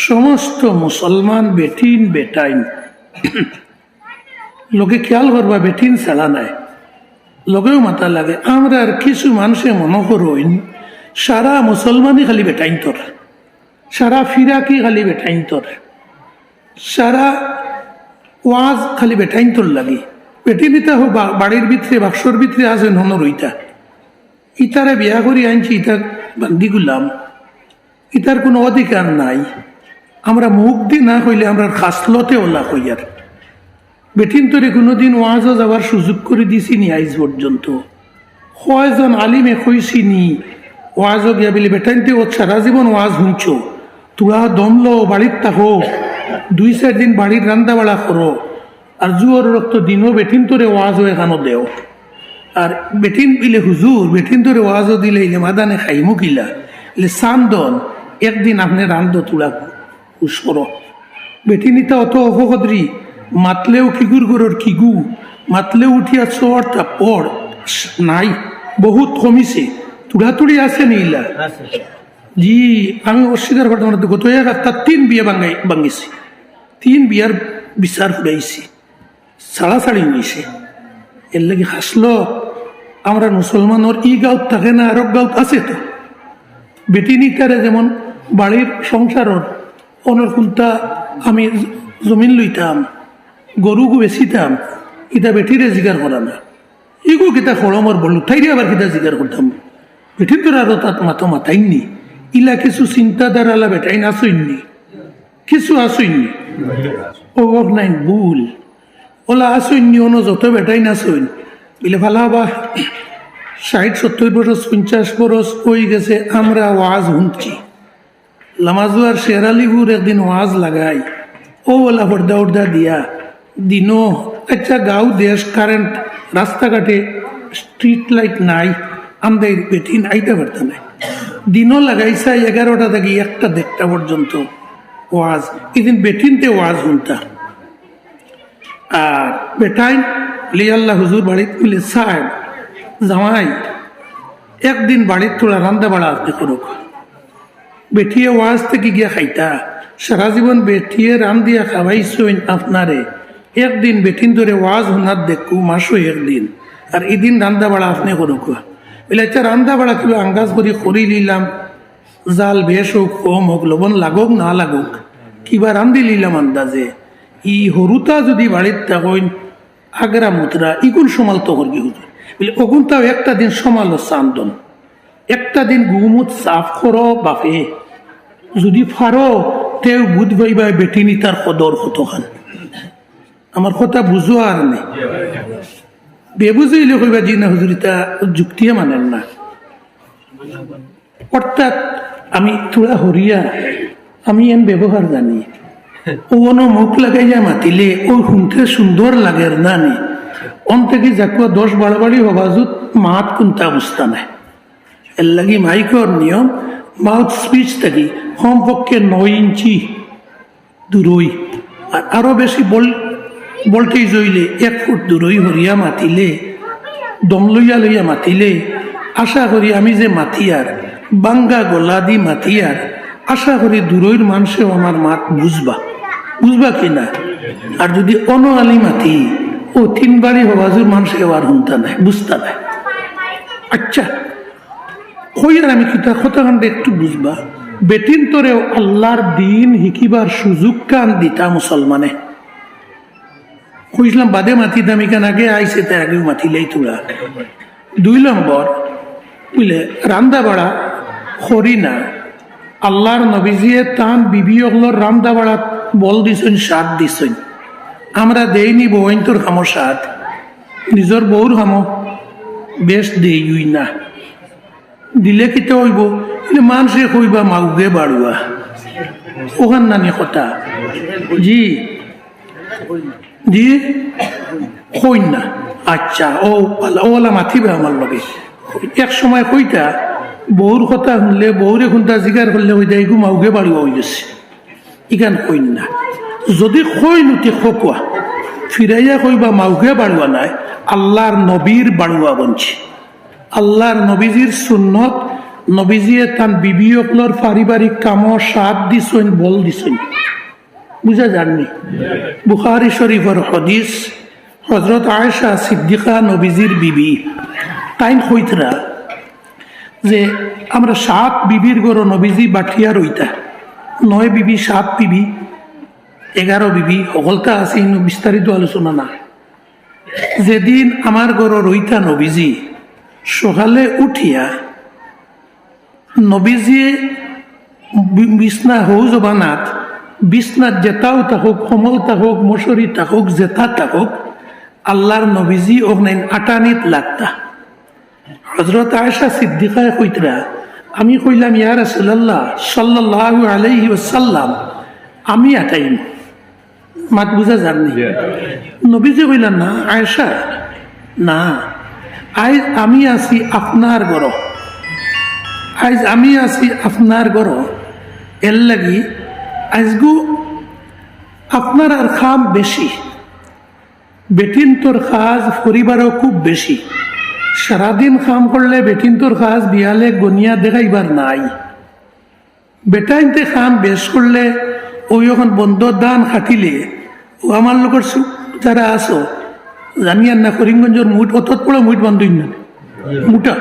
সমস্ত মুসলমান বেটিন বেটাইন লোকে খেয়াল করবা বেটিন ছাড়া নাই, লগেও মাথা লাগে। আমরা আর কিছু মানুষে মনে করইন সারা মুসলমানই খালি বেটাইন তোর, সারা ফিরাকি খালি বেটাইন তোর, সারা ওয়াজ খালি বেটাইন তোর লাগে। বেটিনিতা হোক বাড়ির ভিতরে বাক্সর ভিতরে আছে ননর ওইটা ইতারে বিয়া করি আনছি, ইতার বান্দি গুলাম, ইতার কোনো অধিকার নাই। আমরা মুখ দি না হইলে আমরা খাসলতে ওলা হইয়ার বেটিন তোরে কোনোদিন ওয়াজও যাওয়ার সুযোগ করে দিছি নি আইজ পর্যন্ত? কয়জন আলিমে কইছি নি ওয়াজও গিয়া বলে বেটাইনতে ও সারা জীবন ওয়াজ শুনছ, তোরা দমলো বাড়ির থাকো 2-4 দিন বাড়ির রান্না বাড়া করো, আর জুয়োর রক্ত দিনও বেটিন তোরে ওয়াজও এখানো দেও। আর বেটিন দিলে হুজুর বেটিন তোরে ওয়াজও দিলে ইলে মাদানে খাইমু কিলা ইলে সান্দন একদিন আপনি রান্ধ তুলা উস্কর। বেটিনিতা অত অপকদ্রি মাতলেও কিগুর গরর কিগু মাতলেও উঠিয়া চর তা পর নাই, বহুত কমিছে, তুড়াতুড়ি আছে নিলা। জি আমি অস্বীকার করতাম না, গত এক তার 3 বিয়ে ভাঙিছি, 3 বিয়ার বিচার ফুরাইছি, ছাড়াছাড়ি হয়েছে। এর লাগে হাসলো আমরা মুসলমানের ই গাঁত থাকে না আরব গাঁত আছে তো। বেটিনিতারে যেমন বাড়ির সংসারর অনেক খুলতা আমি জমিন লইতাম গরুগু বেচিতাম, ইটা বেটিরে জিগার করা না, ইগু কিতা খড়মর বলু ঠাইরে আবার কিতা জিগার করতাম। বেটির তোর আরো তাত মাতো মাথাইনি ইলা কিছু চিন্তাধারা বেটাইন আসইনি, কিছু আসইনি ও নাই ভুল ওলা আসইনি অন্য যত বেটাইন আসইন বলে ভালো হবা 60-70 বরস 50 বরস হয়ে গেছে আমরা ওয়াজ শুনছি। লামাজুয়ার শের আলিপুর একদিন ওয়াজ লাগাই ও ওলা পর্দা উর্দা দিয়া দিনও আচ্ছা গাঁও দেশ কারেন্ট রাস্তাঘাটে স্ট্রিট লাইট নাই, আমাদের বেটিন আইতে পারত না, দিনও লাগাইছা 11টা থেকে 1টা পর্যন্ত ওয়াজ। এদিন বেটিনতে ওয়াজ শুনতা আর বেটাইন লিয়াল্লাহ হুজুর বাড়িতে মিলে সাহেব জামাই একদিন বাড়ির তোলা রান্দা বাড়া আপনি করুক, বেঠিয়ে ওয়াজ থেকে গিয়া খাইতা সারা জীবন বেঠিয়ে রান দিয়া খাওয়াইছেন আপনারে, একদিন বেটিন ধরে ওয়াজ হুনার দেখু মাসও একদিন, আর এদিন রান্দা বাড়া আপনি করুক বলে আচ্ছা রান্দা বাড়া কিলো আঙ্গাজ করি নিলাম, জাল বেশ হোক কম হোক লবণ লাগুক না লাগুক কিবা রান্ধি নিলাম আন্দাজে। ই হরুতা যদি বাড়ির থাকেন আগরা মুতরা ইগুন সমাল তো করবি হুজুর বলে অগুনটাও একটা দিন সমাল চান্দন, একটা দিন গুমুত সাফ করো বাপে যদি ফারো তেও বুধ ভাইবা বেটিনি তার কদর কতখান। আমার কথা বুঝো আর নেই বেবুঝইলে কইবা জি না হুজুরিতা যুক্তিয়ে মানেন না। অর্থাৎ আমি তোরা হরিয়া আমি এন ব্যবহার জানি, ওনো মুখ লাগাইয়া মাতিলে ও শুনতে সুন্দর লাগে না নি, অন থেকে যাকুয়া 10 বাড়াবাড়ি হবাজুত মাত কোনটা অবস্থা নাই। এর লাগি মাইকর নিয়ম মাউথ স্পিচ থাকি কমপক্ষে 9 ইঞ্চি দূরই, আর আরো বেশি ভোল্টেজ হইলে 1 ফুট দূরই হরিয়া মাতিলে, দম লইয়া লইয়া মাতিলে আশা করি আমি যে মাতিয়ার বাঙ্গা গলা দি মাতিয়ার, আশা করি দূরইর মানুষেও আমার মাত বুঝবা কিনা। আর যদি অনআলি মাতি ও 3 বাড়ি হবাজুর মানুষকে আর হুনতা নাই, বুঝতা নাই। আচ্ছা কইয়ার আমি কিতা কথাখানটা একটু বুঝবা। বেটিন তোরেও আল্লাহর দিন হিকিবার সুযোগ কান দিতা মুসলমানে। কইসলাম বাদে মাতি দামি কান আগে আইসে তার আগেও মাতিলেই তোরা। 2 নম্বর বুঝলে রান্দা বাড়া করি না। আল্লাহর নবীজিয়ে তান বিবি অগলোর রান্দা বাড়া বল দিছেন, স্বাদ দিছেন। আমরা দেইনি বউন তোর খামো স্বাদ, নিজের বউর খামো বেশ দেই না। দিলে কিতে হইব মানুষে কইবা মাউগে বাড়ুয়া, ওখান নানি কথা জি জি কই না। আচ্ছা ওলা মাথিবে আমার লগে। এক সময় কইতা বউর কথা শুনলে বউরে খুনতা জিগার করলে হইতা এগু মাউগে বাড়ুয়া হয়ে গেছে, ইখান কই না। যদি কই নুতি খোকুয়া ফিরাইয়া কইবা মাউগে বাড়ুয়া নাই, আল্লাহর নবীর বাড়ুয়া বনছে। আল্লাহর নবীজির সুন্নত, নবীজিয়ে তান বিবি অকলর পারিবারিক কামো সাথ দিছেন, বল দিছেন, বুঝা যাননি। বুখারী শরীফের হাদিস, হযরত আয়েশা সিদ্দিকা নবীজির বিবি তাইন কইতরা যে আমরা 7 বিবির গরো নবীজি বাঠিয়া রইতা, 9 বিবি 7 বিবি 11 বিবি সকলটা আছে, বিস্তারিত আলোচনা না। যেদিন আমার গরো রইতা নবীজি সকালে উঠিয়া নবীজিয়ে বিছনা হৌ জবানাত, বিছনাত জেতাও থাকুক, কমল থাকুক, মশারি থাকুক, জেতা থাকুক, আল্লাহর নবীজি ওখানে আটানিত লাগতা। হযরত আয়েশা সিদ্দিকায় কইতরা আমি কইলাম ইয়া রাসূলুল্লাহ সাল্লাল্লাহু আলাইহি ওয়াসাল্লাম আমি আটাইম, মাত বুঝা যাননি। নবীজি কইলেন না আয়েশা না, আজ আমি আছি আপনার ঘর, আজ আমি আছি আপনার ঘর, এর লাগি আজগু আপনার আর খাম বেশি, বেটিন তোর কাজ পরিবারও খুব বেশি। সারাদিন কাম করলে বেটিন তোর কাজ বিয়ালে গনিয়া দেখাইবার নাই। বেটাইনতে কাম বেশ করলে ওই যখন বন্ধ দান খাটিলে ও আমার লোকের যারা আসো জানিয়ান না, করিমগঞ্জের মুঠ অত বড় মুঠ বান্ধব না, মুঠা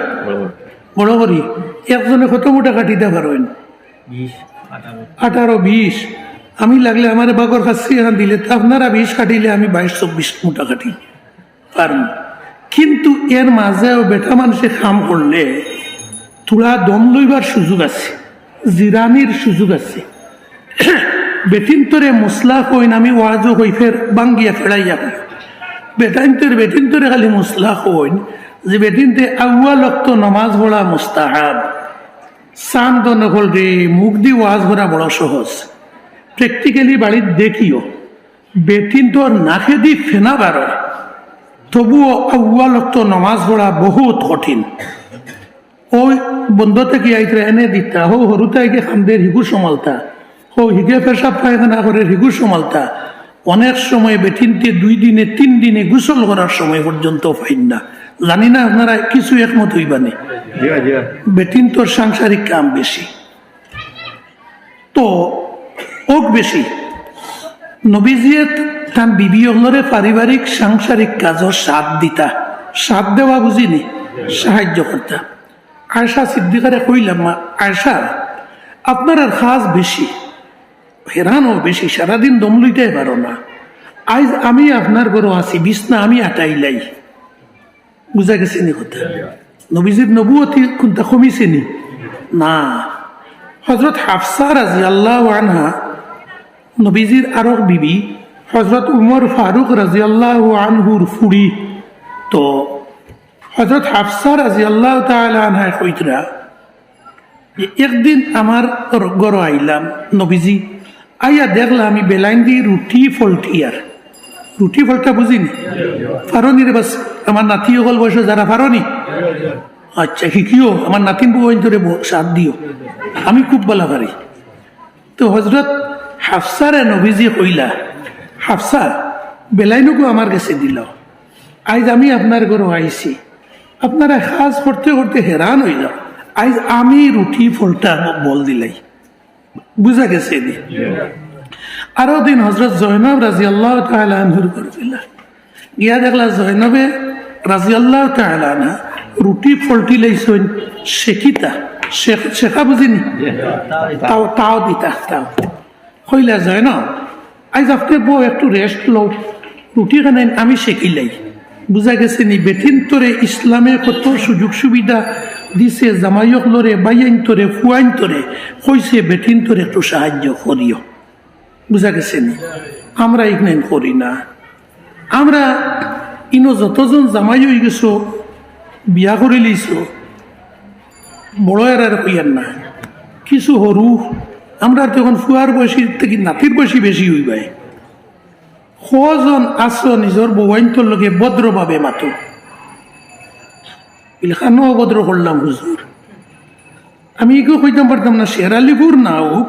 বড় করি একজনে কত মুঠা কাটিতে পারেন, 18 20। আমি লাগলে আমার বাগর কাছে দিলে আপনারা 20 কাটিলে আমি 22-24 মুঠা কাটি পারেন। কিন্তু এর মাঝেও বেটা মানুষে কাম করলে তোরা দম লইবার সুযোগ আছে, জিরানির সুযোগ আছে। বেটিন তোরে মুসলা কইন আমি ওয়াজও কই ফের বাঙ্গিয়া ফেড়াইয়া কই, বেটিন তোরে খালি মুসলা কইন যে বেটিনতে আউয়াল ওয়াক্ত নামাজ পড়া মুস্তাহাব। চান্দ নকল রে মুখ দি ওয়াজ করা বড় সহজ, প্র্যাকটিক্যালি বাড়ির দেখিও। বেটিন তোর নাকে দি ফেনা বারো, তবুও আউয়াল ওয়াক্ত নামাজ পড়া বহুত কঠিন। ওই বন্ধ থেকে আইতরা এনে দিতা হো হরুতাইকে খামদের হিগু সমালতা, ও হিগে পেশাব পায়খানা করে হিগু সমালতা। অনেক সময় বেটিনতে 2 দিনে 3 দিনে গোসল করার সময় পর্যন্ত পাইন না। জানি না আপনারা কিছু একমত হইবানি। বেটিন তোর সাংসারিক কাম বেশি, তো ওক বেশি। নবীজিয়ে তার বিবি অন্যরে পারিবারিক সাংসারিক কাজও সাথ দিতা, সাথ দেওয়া বুঝিনি, সাহায্য করতা। আয়েশা সিদ্দিকারে কইলাম আয়েশা আপনার আর কাজ বেশি, হেরানও বেশি, সারাদিন দম লইতে পারো না। আজ আমি আপনার ঘরে আছি, বিছনা আমি আটাইলাই, বুঝা গেছে নি কথা? নবীজির নবুয়তি কোনটা কমিছে নি? না। হযরত হাফসা রাদিয়াল্লাহু আনহা নবীজির আরো বিবি, হযরত উমর ফারুক রাদিয়াল্লাহু আনহুর ফুড়ি, তো হযরত হাফসা রাদিয়াল্লাহু তাআলা আনহা কইতরা যে একদিন আমার ঘর আইলাম নবীজি আইয়া দেখলাম আমি বেলাইন দিয়ে রুটি ফলটিয়ার রুটি ফলটা বুঝিনি ফারনি রে বাস আমার নাতি হল বয়স যারা ফারনি আচ্ছা শিখিও আমার নাতিন বউ ধরে সাথ দিও আমি খুব বলা পারি তো হজরত হাফসারে নবীজি কইলা হাফসা বেলাইনকু আমার কাছে দিল আজ আমি আপনার ঘর আইছি আপনারা কাজ করতে করতে হেরান হয়ে যাও আজ আমি রুটি ফলটা বল দিলাই বুঝা গেছে নি আরো দিন হজরত জয়নব রাদিয়াল্লাহু তাআলা আনহুর ঘর গেলা গিয়া দেখলা জয়নবে রাদিয়াল্লাহু তাআলা আনহা রুটি ফলটি লাইছেন শেখিতা শেখা বুঝিনি তাও তাও দিতা তাও কইলা জয়নব আজ আপনি বউ একটু রেস্ট লও রুটি খানে আমি শেখিলাই বুঝা গেছে নি বেটিন তোরে ইসলামে কত সুযোগ সুবিধা দিছে জামাইক লরে বাইন তোরে ফুয়াইন তোরে কইছে বেটিন তোরে একটু সাহায্য করিও বুঝা গেছে নি আমরা এখানে করি না আমরা ইনো যতজন জামাই হয়ে গেছো বিয়া করে লিছো বড় এর কইয়ার না কিছু হরু আমরা তখন ফুয়ার বয়সী থেকে নাতির বয়সী বেশি হইবাই কজন আছো নিজের বৌয়াইন্তর লগে ভদ্রভাবে মাতো ইলখানো অভদ্র করলাম হুজুর আমি একেও কইতাম পারতাম না শেরালিপুর না হোক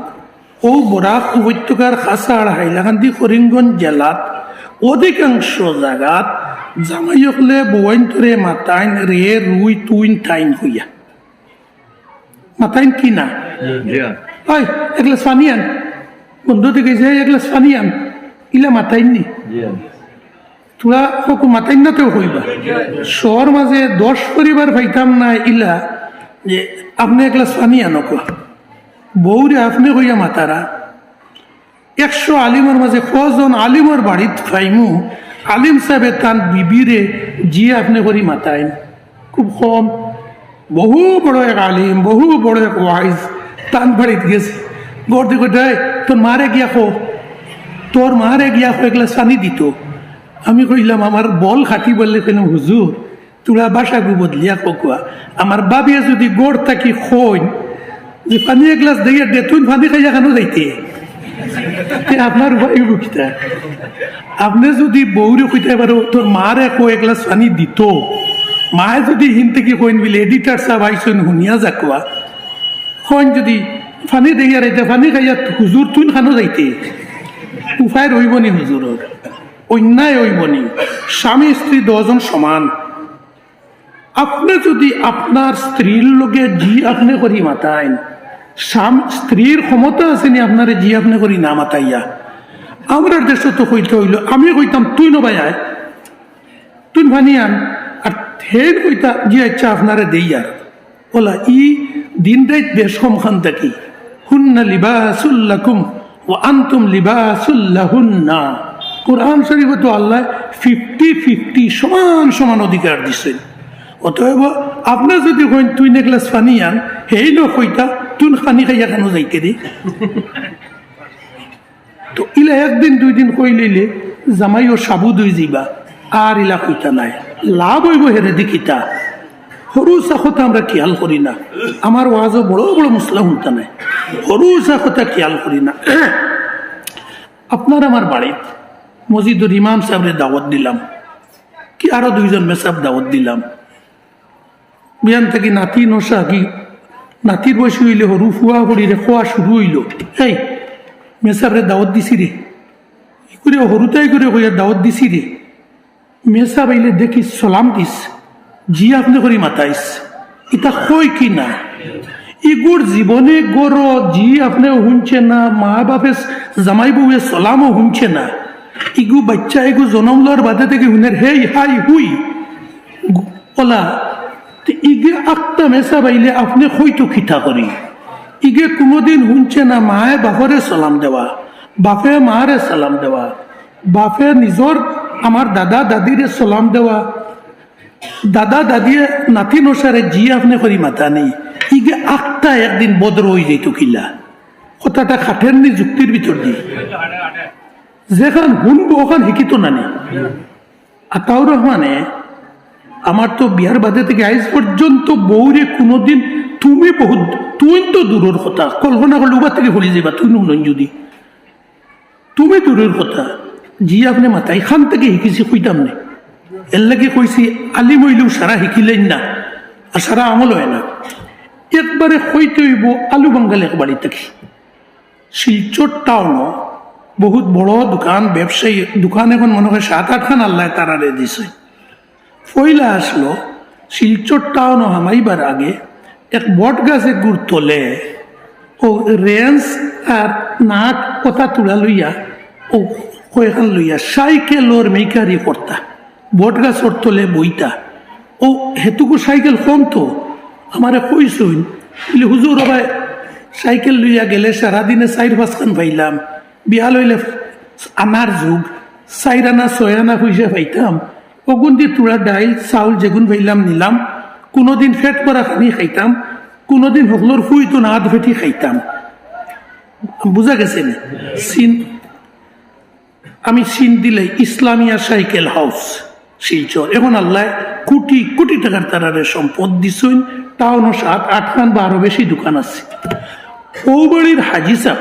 ও বরাক উপত্যকার খাসাড় হাইলাকান্দি করিমগঞ্জ জেলাত অধিকাংশ জায়গাত জামাই হলে বৌয়াইন্তরে মাতাইন রে রুই তুইন টাইন হইয়া মাতাইন কি না ওই এক গ্লাস পানি আন বন্ধু থেকে যে এক গ্লাস পানি আন ইলা মাতাইন নি তোরা হোক মাতাইন না তো হইবা শহর মাঝে 10 পরিবার পাইতাম না ইলা যে আপনি এক গ্লাস পানি আনো বৌরে আপনি কইয়া মাতারা 100 আলিমের মাঝে কজন আলিমের বাড়িত ফাইমু আলিম সাহেবে তান বিবিরে জি আপনি করি মাতাইন খুব কম বহু বড় এক আলিম বহু বড় এক ওয়াইজ তান বাড়িত গেছে গড় দিকে দেয় তোর মারে গিয়া খো তোর মারে গিয়া খো এগুলা সানি দিত আমি কইলাম আমার বল খাটি বললে কেন হুজুর তোরা বাসা গু বদলিয়া কোয়া আমার বাবিয়া যদি গড় থাকি খোন যে পানি এক গ্লাস দিয়ে দে তুই পানি খাইয়া কেন যাইতে আপনার ভাই বুকিতা আপনি যদি বৌরে কইতে পারো তোর মারে কো এক গ্লাস পানি দিত মায়ে যদি হিন থেকে কইন বিলে এডিটার সাহেব আইসন শুনিয়া যাকুয়া হন যদি পানি দেখিয়া রাইতে পানি খাইয়া হুজুর তুই খানো যাইতে উপায় রইব নি হুজুরের অন্যায় হইব নি স্বামী স্ত্রী 10 জন সমান আপনি যদি আপনার স্ত্রীর লগে জি আপনি করি মাতাইন স্ত্রীর ক্ষমতা আছে নি আপনারে জি আপনি করি না মাতাইয়া আমরা দেশে তো কইতে হইল আমি কইতাম তুই নবাই আয় তুই ভানি আন আর থেন কইতা জি আচ্ছা আপনারে দেই আর ওলা ই দিন রাত বেশ কমখান থাকি হুন্না লিবাসুল লাকুম ওয়া আনতুম লিবাসুল লাহুন্না কোরআন শরীফে তো আল্লাহ 50-50 সমান সমান অধিকার দিচ্ছেন অতএব আপনার যদি কইন তুই এক গ্লাস পানি আন হেই লো কইতা তুই পানি খাইয়া কেন যাইতে রে তো ইলা একদিন 2 দিন কই লইলে জামাইও সাবু দুই যাইবা আর ইলা কইতা নাই লাভ হইব হেরে দেখিতা সরু চাকতা আমরা খেয়াল করি না আমার ওয়াজও বড় বড় মুসলা শুনতা নাই সরু চাকতা খেয়াল করি না আপনার আমার বাড়িত মসজিদুর ইমাম সাহেবের দাওয়াত দিলাম কি আরো 2 জন মেসাব দাওয়াত দিলাম বিয়ান থেকে নাতি নশা কি নাতির বয়সী হইলে হরু ফুয়া করি রে খোয়া শুরু হইল এই মেসাবরে দাওয়াত দিছি রে করে হরুতাই করে হইয়া দাওয়াত দিছি রে মেসাব আইলে দেখি সালাম দিস জি আপনি করি মাতাইস এটা কই কি না ইগুর জীবনে গড় জি আপনি শুনছে না মা বাপে জামাই বউয়ে সালামও শুনছে না ইগু বাচ্চা এগু জনম লওয়ার বাদে থেকে শুনের হেই হাই হুই ওলা ইগে আত্মা মেসা বাইলে আপনি হয়তো খিতা করি ইগে কোনোদিন শুনছে না মায়ে বাপরে সালাম দেওয়া বাপে মারে সালাম দেওয়া বাপে নিজর আমার দাদা দাদিরে সালাম দেওয়া দাদা দাদিয়ে নাতি নসারে জি আপনি করি মাতা নেই ইগে আত্মা একদিন বদর হয়ে যাইত কিলা কথাটা খাটের নি যুক্তির ভিতর দিয়ে যেখান শুনবো ওখান শিকিত নানি আতাউর রহমানে আমার তো বিয়ার বাদে থেকে আজ পর্যন্ত বউরে কোনোদিন তুমি বহুত তুই তো দূরের কথা কল্পনা করলে উবার থেকে ভুলে যাবা তুই নুন যদি তুমি দূরের কথা জি আপনি মাথা এখান থেকে শিকিছি কইতাম না এর লাগে কইছি আলিম হইলেও সারা শিকিলেন না আর সারা আমল হয় না একবারে কইতে হইব আলু বাঙ্গাল এক বাড়ি থেকে শিলচর টাউনও বহুত বড় দোকান ব্যবসায়ী দোকান এখন মনে হয় 7-8খান আল্লাহ তারারে দিছে পয়লা আসলো শিলচর টাউনও হামাইবার আগে এক বট গাছে গুড় তোলে ও রেঞ্জ আর নাক কথা তুলা লইয়া ও কয়েকখান লইয়া সাইকেলর মেকারি করতা বট গাছর তোলে বইতা ও হেতুকু সাইকেল কম তো আমারে কইসইন বলে হুজুর ভাই সাইকেল লইয়া গেলে সারাদিনে 4-5খান পাইলাম বিয়া লইলে আনার যুগ 4 আনা 6 আনা পয়সা পাইতাম ওগুন দিয়ে তুলা ডাইল চাউল যেগুন পাইলাম নিলাম কোনোদিন ফেট করা খানি খাইতাম কোনোদিন হকলোর ফুই তো নাদ ফেটি খাইতাম বুঝা গেছে না সিন আমি সিন দিলে ইসলামিয়া সাইকেল হাউস শিলচর এখন আল্লাহ কোটি কোটি টাকার তারারে সম্পদ দিছইন টাউনও 7-8খান বা আরো বেশি দোকান আছে ও বাড়ির হাজি সাহেব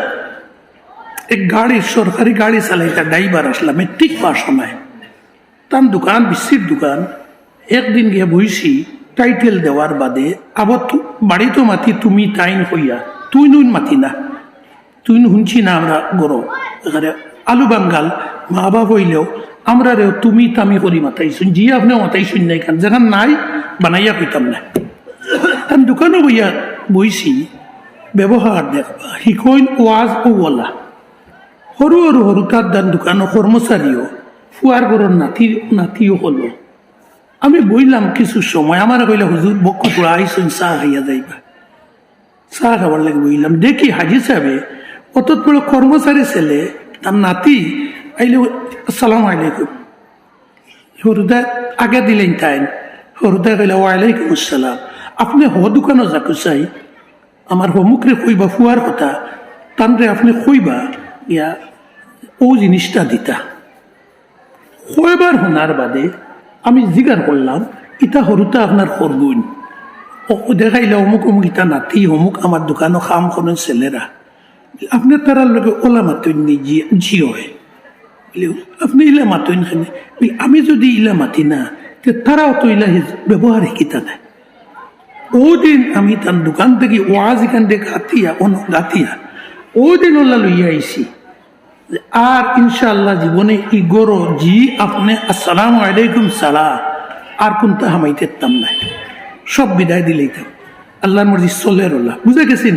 এক গাড়ি সরকারি গাড়ি চালাইতা ড্রাইভার আসলাম ঠিক পাওয়ার সময় তার দোকান বিশ্বির দোকান একদিন গিয়ে বইছি টাইটেল দেওয়ার বাদে আবার বাড়ি তো মাতি তুমি তাইন হইয়া তুই নুন মাতি না তুই শুনছি না আমরা গরো এখানে আলু বাঙ্গাল মা বাপ হইলেও আমরা রেও তুমি তামি করি মাতাইছুন জি আপনি মাতাইছুন নাই খান যেখান নাই বানাইয়া কইতাম না তার দোকানও বইয়া বইছি ব্যবহার দেখবা শিকইন ওয়াজ ও ওলা সরু সরু সরু তার দান দোকানও কর্মচারীও ফুয়ার গরর নাতিও হলো আমি বইলাম কিছু সময় আমার কইলা হুজুর বক্ষ তোরা আইসুন চাহ খাইয়া যাইবা চাহ খাবার লাগে বইলাম দেখি হাজি সাহেবে অত বড় কর্মচারী ছেলে তার নাতি আইলে আসসালাম আলাইকুম হরুদা আগে দিলেন তাই হরুদা কইলা ওয়ালাইকুম আসসালাম আপনি হ দোকানও যাকু চাই আমার হমুকরে কইবা ফুয়ার কথা তানরে আপনি কইবা ইয়া ও জিনিসটা দিতা কয়বার শোনার বাদে আমি জিজ্ঞার করলাম ইটা হরুতা আপনার করগুন ও দেখাইলে অমুক অমুক ইটা নাতি অমুক আমার দোকানও কাম করেন ছেলেরা আপনার তারার লগে ওলা মাতইন নি জি হয় আপনি ইলা মাতইন খানে আমি যদি ইলা মাতি না তারাও তো ইলা ব্যবহার শিকিতা নাই ওদিন আমি তার দোকান থেকে ওয়াজ এখান থেকে গাতিয়া ওদিন ওলা লইয়া আইসি আর ইনশাআল্লাহ জীবনে ই গরো জি আপনি আসসালামু আলাইকুম সালাম আর কোনটা হামাইতে তাম নাই সব বিদায় দিলেইতাম আল্লাহর মর্জি চলে রোলা বুঝা গেছেন